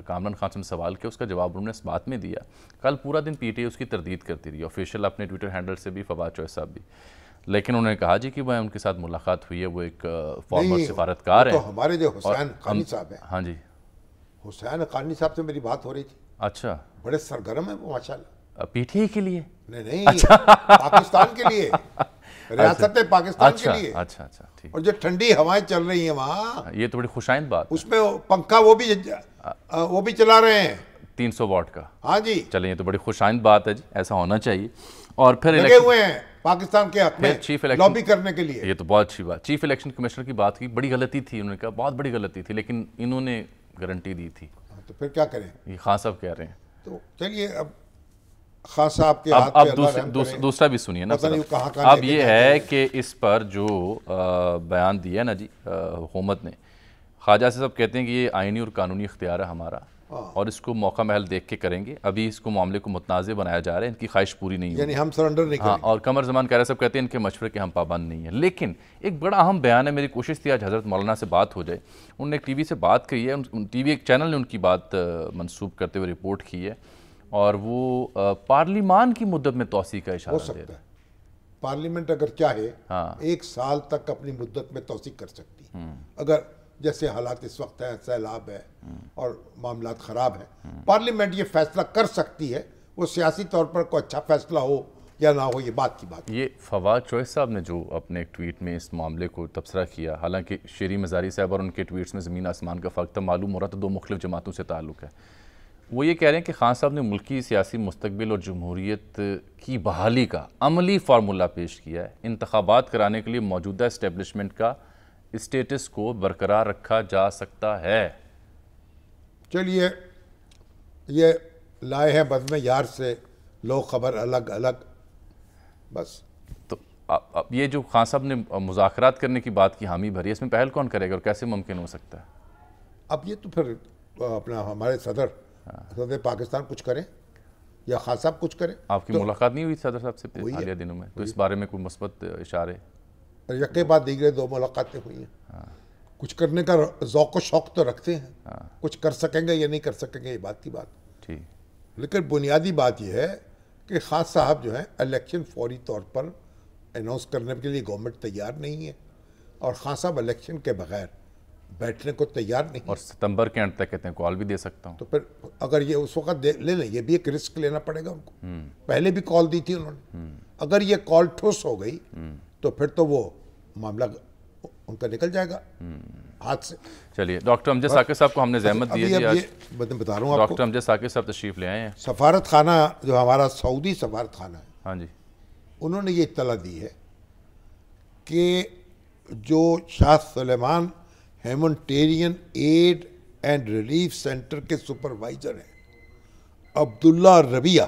کامران خان سے سوال کیا، اس کا جواب انہوں نے اس بات میں دیا. کل پورا دن پی ٹی اے اس کی تردید کرتی رہی، آفیشیل اپنے ٹویٹر ہینڈل سے بھی، فواد چوہے صاحب بھی. لیکن انہوں نے کہا جی کہ وہ ان کے ساتھ ملاقات ہوئی ہے، وہ ایک فارمر سفارتکار ہیں. تو ہمارے جو حسین حقانی صاحب ہیں، ہاں جی حسین حقانی صاحب سے میری بات ہو رہی تھی. اچھا، بڑے سرگرم ہیں وہ ماشاءاللہ. پی ٹی اے کے لیے نہیں پاکستان کے لیے، ریاست پاکستان کے لیے. اچھا اچھا ٹھیک. اور جو ٹھنڈی ہوائیں چل رہی ہیں وہاں، یہ تو بڑی خوشائند بات، اس میں پنکھا وہ بھی چلا رہے ہیں 300 واٹ کا. ہاں جی چلیں، یہ تو بڑی خوشائند بات ہے جی، ایسا ہونا چاہیے. اور پھر لگے ہوئے ہیں پاکستان کے حق میں لابی کرنے کے لیے. یہ تو بہت اچھی بات. چیف الیکشن کمشنر کی بات کی، بڑی غلطی تھی، انہوں نے کہا بہت بڑی غلطی تھی، لیکن انہوں نے گارنٹی دی تھی. تو پھر کیا کریں؟ یہ خان صاحب کہہ رہے ہیں. تو چلیے اب خان صاحب کے ہاتھ پہ اللہ رحم کرے. دوسرا بھی سنیے نا. اب یہ ہے کہ اس پر جو بیان دیا نا جی حکومت نے، خواجہ صاحب کہتے ہیں کہ یہ آئینی اور قانونی اختیار ہے ہمارا اور اس کو موقع محل دیکھ کے کریں گے. ابھی اس کو معاملے کو متنازع بنایا جا رہا ہے, ان کی خواہش پوری نہیں ہوئی, یعنی ہم سرنڈر نہیں کریں. اور قمر زمان قیرا صاحب کہتے ہیں ان کے مشورے کے ہم پابند نہیں ہیں. لیکن ایک بڑا اہم بیان ہے, میری کوشش تھی آج حضرت مولانا سے بات ہو جائے. انہوں نے ایک ٹی وی سے بات کہی ہے, ٹی وی ایک چینل نے ان کی بات منسوب کرتے ہوئے رپورٹ کی ہے, اور وہ پارلیمان کی مدت میں توسیع کا اشارہ ہو سکتا ہے. پارلیمنٹ اگر چاہے 1 سال تک اپنی مدت میں توسیع کر سکتی ہے, اگر جیسے حالات اس وقت ہیں, سیلاب ہے اور معاملات خراب ہیں, پارلیمنٹ یہ فیصلہ کر سکتی ہے. وہ سیاسی طور پر کوئی اچھا فیصلہ ہو یا نہ ہو, یہ بات کی بات. یہ فواد چوہے صاحب نے جو اپنے ایک ٹویٹ میں اس معاملے کو تبصرہ کیا, حالانکہ شیری مزاری صاحب اور ان کے ٹویٹس میں زمین آسمان کا فرق تھا, معلوم ہو رہا تھا 2 مختلف جماعتوں سے تعلق ہے. وہ یہ کہہ رہے ہیں کہ خان صاحب نے ملکی سیاسی مستقبل اور جمہوریت کی بحالی کا عملی فارمولہ پیش کیا ہے. انتخابات کرانے کے لیے موجودہ اسٹیبلشمنٹ کا اسٹیٹس کو برقرار رکھا جا سکتا ہے. چلیے, یہ لائے ہیں بزم یار سے لو خبر الگ الگ, بس. تو اب یہ جو خان صاحب نے مذاکرات کرنے کی بات کی حامی بھری ہے, اس میں پہل کون کرے گا اور کیسے ممکن ہو سکتا ہے؟ اب یہ تو پھر اپنا ہمارے صدر پاکستان کچھ کریں یا خان صاحب کچھ کریں. آپ کی ملاقات نہیں ہوئی صدر صاحب سے حالیہ دنوں میں؟ تو اس بارے میں کوئی مثبت اشارے؟ یکے بعد دیگرے 2 ملاقاتیں ہوئی ہیں. کچھ کرنے کا ذوق و شوق تو رکھتے ہیں, کچھ کر سکیں گے یا نہیں کر سکیں گے یہ بات کی بات. لیکن بنیادی بات یہ ہے کہ خان صاحب جو ہیں الیکشن فوری طور پر اناؤنس کرنے کے لیے گورنمنٹ تیار نہیں ہے, اور خان صاحب الیکشن کے بغیر بیٹھنے کو تیار نہیں. اور ستمبر کے اینڈ تک کہتے ہیں کال بھی دے سکتا ہوں. تو پھر اگر یہ اس وقت لے لیں, یہ بھی ایک رسک لینا پڑے گا ان کو. پہلے بھی کال دی تھی انہوں نے, اگر یہ کال ٹھوس ہو گئی تو پھر تو وہ معاملہ ان کا نکل جائے گا ہاتھ سے. چلیے, ڈاکٹر امجد ثاقب صاحب کو ہم نے زحمت دی ہے. بتا رہا ہوں آپ کو, ڈاکٹر امجد ثاقب صاحب تشریف لے آئے ہیں. سفارت خانہ جو ہمارا سعودی سفارت خانہ ہے, ہاں جی, انہوں نے یہ اطلاع دی ہے کہ جو شاہ سلیمان humanitarian add and relief centre کے سپروائزر ہیں عبداللہ ربیہ,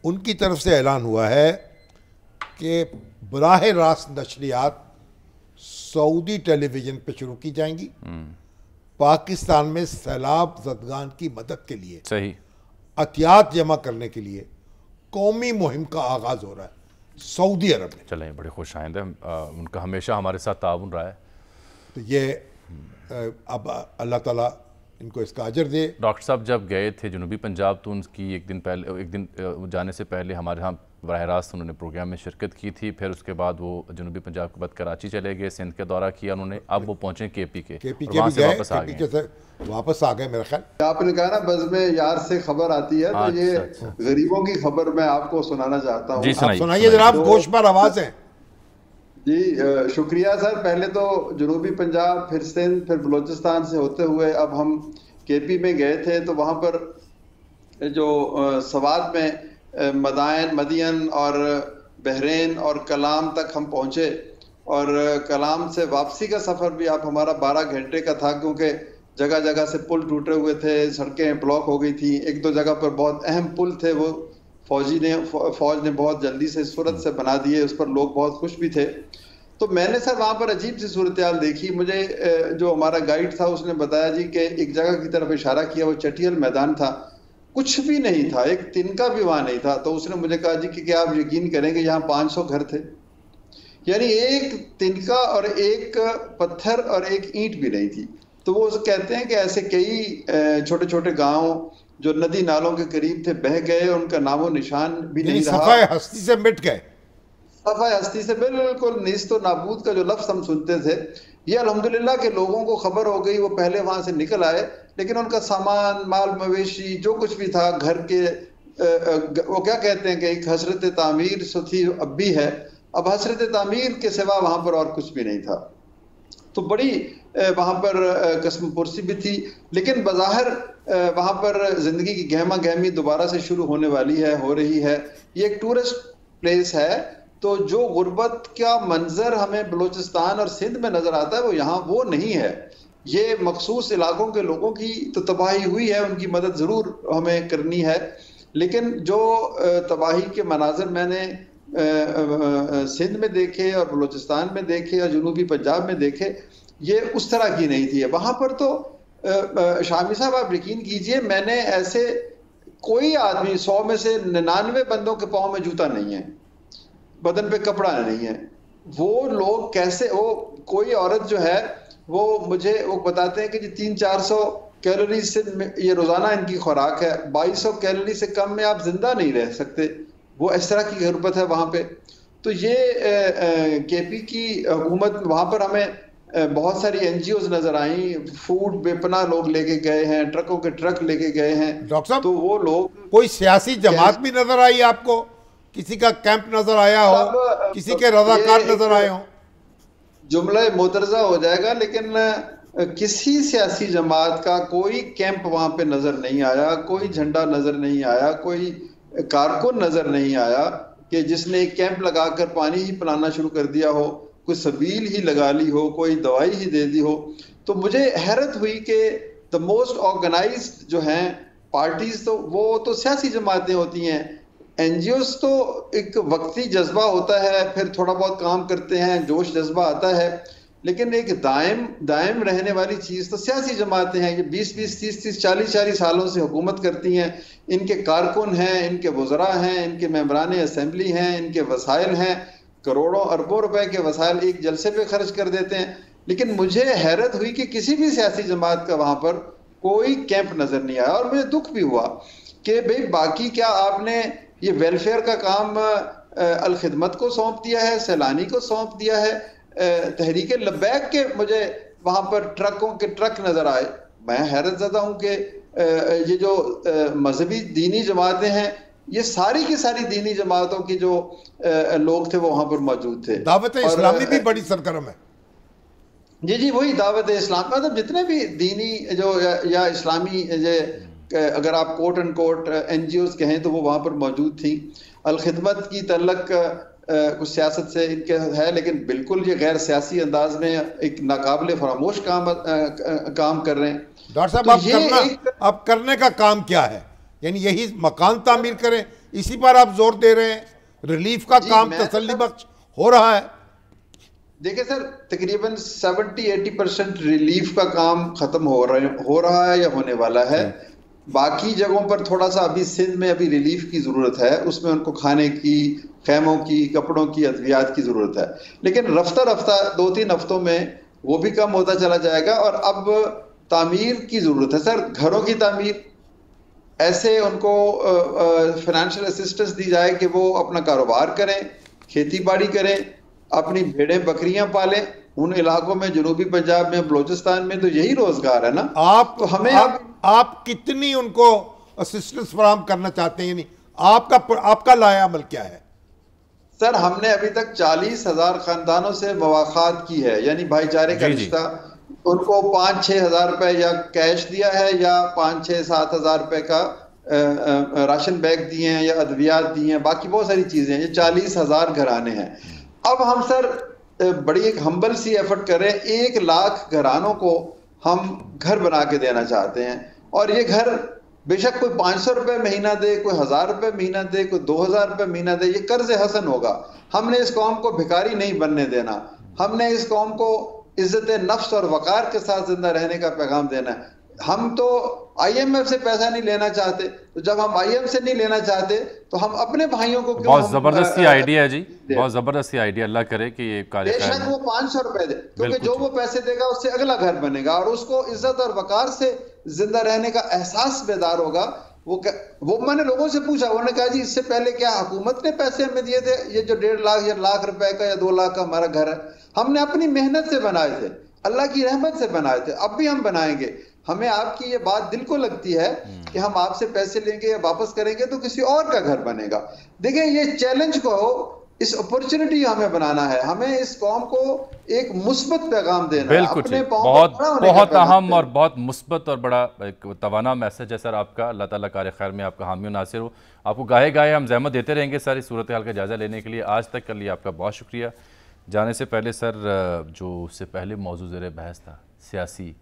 ان کی طرف سے اعلان ہوا ہے کہ براہ راست نشریات سعودی ٹیلی ویژن پہ شروع کی جائیں گی پاکستان میں سیلاب زدگان کی مدد کے لیے. صحیح, عطیات جمع کرنے کے لیے قومی مہم کا آغاز ہو رہا ہے سعودی عرب میں. چلیں, بڑے خوش آئند ہیں, ان کا ہمیشہ ہمارے ساتھ تعاون رہا ہے. تو یہ اب اللہ تعالیٰ ان کو اس کا اجر دے. ڈاکٹر صاحب جب گئے تھے جنوبی پنجاب تو ان کی ایک دن جانے سے پہلے ہمارے ہاں براہ راست انہوں نے پروگرام میں شرکت کی تھی. پھر اس کے بعد وہ جنوبی پنجاب کے بعد کراچی چلے گئے, سندھ کا دورہ کیا انہوں نے. اب وہ پہنچے کے پی کے, وہاں سے واپس آ گئے میرا خیال. آپ نے کہا نا بزم یار سے خبر آتی ہے, تو یہ غریبوں کی خبر میں آپ کو سنانا چاہتا ہوں. جی سنائیے جناب, گوش پر آواز ہے. جی شکریہ سر. پہلے تو جنوبی پنجاب, پھر سندھ, پھر بلوچستان سے ہوتے ہوئے اب ہم کے پی میں گئے تھے. تو وہاں پر جو سوات میں مدین اور بحرین اور کلام تک ہم پہنچے, اور کلام سے واپسی کا سفر بھی آپ ہمارا 12 گھنٹے کا تھا, کیونکہ جگہ جگہ سے پل ٹوٹے ہوئے تھے, سڑکیں بلاک ہو گئی تھیں. 1-2 جگہ پر بہت اہم پل تھے, وہ فوج نے بہت جلدی سے صورت سے بنا دیے, اس پر لوگ بہت خوش بھی تھے. تو میں نے سر وہاں پر عجیب سی صورتحال دیکھی. مجھے جو ہمارا گائیڈ تھا اس نے بتایا جی کہ ایک جگہ کی طرف اشارہ کیا, وہ چٹیل میدان تھا, کچھ بھی نہیں تھا, ایک تنکا بھی وہاں نہیں تھا. تو اس نے مجھے کہا جی کہ کیا آپ یقین کریں کہ یہاں 500 گھر تھے, یعنی ایک تنکا اور ایک پتھر اور ایک اینٹ بھی نہیں تھی. تو وہ کہتے ہیں کہ ایسے کئی چھوٹے چھوٹے گاؤں جو ندی نالوں کے قریب تھے بہہ گئے, ان کا نام و نشان بھی نہیں رہا, صفحہ ہستی سے مٹ گئے. صفحہ ہستی سے بالکل نیست و نابود کا جو لفظ ہم سنتے تھے, یہ الحمدللہ کہ لوگوں کو خبر ہو گئی, وہ پہلے وہاں سے نکل آئے, لیکن ان کا سامان, مال مویشی, جو کچھ بھی تھا گھر کے, وہ کیا کہتے ہیں کہ ایک حسرت تعمیر سو تھی اب بھی ہے. اب حسرت تعمیر کے سوا وہاں پر اور کچھ بھی نہیں تھا. تو بڑی وہاں پر قسم پرسی بھی تھی, لیکن بظاہر وہاں پر زندگی کی گہما گہمی دوبارہ سے شروع ہونے والی ہے, ہو رہی ہے. یہ ایک ٹورسٹ پلیس ہے, تو جو غربت کا منظر ہمیں بلوچستان اور سندھ میں نظر آتا ہے وہ یہاں وہ نہیں ہے. یہ مخصوص علاقوں کے لوگوں کی تو تباہی ہوئی ہے, ان کی مدد ضرور ہمیں کرنی ہے, لیکن جو تباہی کے مناظر میں نے سندھ میں دیکھے اور بلوچستان میں دیکھے اور جنوبی پنجاب میں دیکھے, یہ اس طرح کی نہیں تھی. وہاں پر تو شامی صاحب آپ یقین کیجئے میں نے ایسے کوئی آدمی 100 میں سے 99 بندوں کے پاؤں میں جوتا نہیں ہے, بدن پہ کپڑا نہیں ہے. وہ لوگ کیسے, وہ کوئی عورت جو ہے وہ مجھے وہ بتاتے ہیں کہ جی 300-400 کیلوری سے یہ روزانہ ان کی خوراک ہے, 2200 کیلوری سے کم میں آپ زندہ نہیں رہ سکتے. وہ اس طرح کی غربت ہے وہاں پہ. تو یہ کے پی کی حکومت, وہاں پر ہمیں بہت ساری این جی اوز نظر آئیں, فوڈ بے پناہ لوگ لے کے گئے ہیں, ٹرکوں کے ٹرک لے کے گئے ہیں. ڈاکٹر صاحب تو وہ لوگ, کوئی سیاسی جماعت بھی نظر آئی آپ کو, کسی کا کیمپ نظر آیا ہو, کسی کے رضاکار نظر آئے ہوں؟ جملہ مترجہ ہو جائے گا, لیکن کسی سیاسی جماعت کا کوئی کیمپ وہاں پہ نظر نہیں آیا, کوئی جھنڈا نظر نہیں آیا, کوئی کارکن نظر نہیں آیا کہ جس نے ایک کیمپ لگا کر پانی ہی پلانا شروع کر دیا ہو, کوئی سبیل ہی لگا لی ہو, کوئی دوائی ہی دے دی ہو. تو مجھے حیرت ہوئی کہ دا موسٹ آرگنائزڈ جو ہیں پارٹیز, تو وہ تو سیاسی جماعتیں ہوتی ہیں. این جی اوز تو ایک وقتی جذبہ ہوتا ہے, پھر تھوڑا بہت کام کرتے ہیں, جوش جذبہ آتا ہے, لیکن ایک دائم رہنے والی چیز تو سیاسی جماعتیں ہیں. یہ 20-20, 30-30, 40-40 سالوں سے حکومت کرتی ہیں. ان کے کارکن ہیں, ان کے وزراء ہیں, ان کے ممبران اسمبلی ہیں, ان کے وسائل ہیں, کروڑوں اربوں روپے کے وسائل ایک جلسے پہ خرچ کر دیتے ہیں. لیکن مجھے حیرت ہوئی کہ کسی بھی سیاسی جماعت کا وہاں پر کوئی کیمپ نظر نہیں آیا. اور مجھے دکھ بھی ہوا کہ بھئی باقی کیا آپ نے یہ ویلفیئر کا کام الخدمت کو سونپ دیا ہے, سیلانی کو سونپ دیا ہے, تحریک لبیک کے مجھے وہاں پر ٹرکوں کے ٹرک نظر آئے. میں حیرت زدہ ہوں کہ یہ جو مذہبی دینی جماعتیں ہیں, یہ ساری کی ساری دینی جماعتوں کی جو لوگ تھے وہ وہاں پر موجود تھے. دعوت اسلامی بھی بڑی سرگرم ہے. جی وہی دعوت اسلام, مطلب جتنے بھی دینی جو یا اسلامی اگر آپ quote end quote N G Os کہیں تو وہ وہاں پر موجود تھیں. الخدمت کی تعلق کچھ سیاست سے ان کے ہے, لیکن بالکل یہ غیر سیاسی انداز میں ایک ناقابل فراموش کام کر رہے ہیں. ڈاکٹر صاحب اب کرنے کا کام کیا ہے؟ یعنی یہی مکان تعمیر کریں, اسی پر آپ زور دے رہے ہیں؟ ریلیف کا کام تسلی بخش ہو رہا ہے؟ دیکھیں سر, تقریباً 70-80% ریلیف کا کام ختم ہو رہا ہے یا ہونے والا ہے. باقی جگہوں پر تھوڑا سا ابھی سندھ میں ابھی ریلیف کی ضرورت ہے, اس میں ان کو کھانے کی, خیموں کی, کپڑوں کی, ادویات کی ضرورت ہے. لیکن رفتہ 2-3 ہفتوں میں وہ بھی کم ہوتا چلا جائے گا. اور اب تعمیر کی ضرورت ہے سر, گھروں کی تعمیر. ایسے ان کو فائنینشیل اسسٹنس دی جائے کہ وہ اپنا کاروبار کریں, کھیتی باڑی کریں, اپنی بھیڑیں بکریاں پالیں. ان علاقوں میں جنوبی پنجاب میں, بلوچستان میں تو یہی روزگار ہے نا. آپ کتنی ان کو اسسٹنس فراہم کرنا چاہتے ہیں؟ یعنی آپ کا لائحہ عمل کیا ہے؟ سر ہم نے ابھی تک 40,000 خاندانوں سے مواخات کی ہے, یعنی بھائی چارے کا رشتہ. ان کو 5-6 ہزار روپے یا کیش دیا ہے, یا 5-6-7 ہزار روپے کا راشن بیگ دیے ہیں, یا ادویات دیے ہیں, باقی بہت ساری چیزیں ہیں. یہ 40,000 گھرانے ہیں. اب ہم سر بڑی ایک ہمبل سی ایفرٹ کر رہے ہیں, 1 لاکھ گھرانوں کو ہم گھر بنا کے دینا چاہتے ہیں. اور یہ گھر بے شک کوئی 500 روپے مہینہ دے, کوئی 1000 روپے مہینہ دے, کوئی 2000 روپے مہینہ دے, یہ قرض حسن ہوگا. ہم نے اس قوم کو بھکاری نہیں بننے دینا. ہم نے اس قوم کو عزت نفس اور وقار کے ساتھ زندہ رہنے کا پیغام دینا ہے. ہم تو آئی ایم ایف سے پیسہ نہیں لینا چاہتے, تو جب ہم آئی ایم سے نہیں لینا چاہتے تو ہم اپنے بھائیوں کو بہت زبردستی آئیڈیا ہے جی, بہت زبردستی آئیڈیا. اللہ کرے کہ یہ بے شک وہ 500 روپے دے, کیونکہ جو وہ پیسے دے گا اس سے اگلا گھر بنے گا, اور اس کو عزت اور وقار سے زندہ رہنے کا احساس بیدار ہوگا. وہ میں نے لوگوں سے پوچھا, انہوں نے کہا جی اس سے پہلے کیا حکومت نے پیسے ہمیں دیے تھے؟ یہ جو 1.5 لاکھ یا لاکھ روپے کا یا 2 لاکھ کا ہمارا گھر ہے, ہم نے اپنی محنت سے بنائے تھے, اللہ کی رحمت سے بنائے تھے. اب بھی ہم بنائیں گے. ہمیں آپ کی یہ بات دل کو لگتی ہے کہ ہم آپ سے پیسے لیں گے یا واپس کریں گے تو کسی اور کا گھر بنے گا. دیکھیں یہ چیلنج کو, اس اپرچونٹی ہمیں بنانا ہے, ہمیں اس قوم کو ایک مثبت پیغام دینا ہے. بالکل, بہت اہم اور بہت مثبت اور بڑا ایک توانا میسج ہے سر آپ کا. اللہ تعالیٰ کار خیر میں آپ کا حامی و ناصر ہو. آپ کو گاہے ہم زحمت دیتے رہیں گے سر اس صورتحال کا جائزہ لینے کے لیے. آج تک کے لیے آپ کا بہت شکریہ. جانے سے پہلے سر, جو اس سے پہلے موضوع زیر بحث تھا, سیاسی,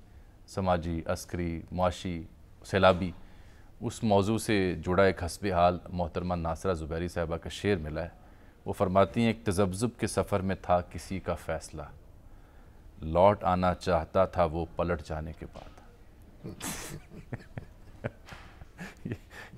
سماجی, عسکری, معاشی, سیلابی, اس موضوع سے جڑا ایک حسب حال محترمہ ناصرہ زبیری صاحبہ کا شعر ملا ہے. وہ فرماتی ہیں, ایک تذبذب کے سفر میں تھا کسی کا فیصلہ, لوٹ آنا چاہتا تھا وہ پلٹ جانے کے بعد.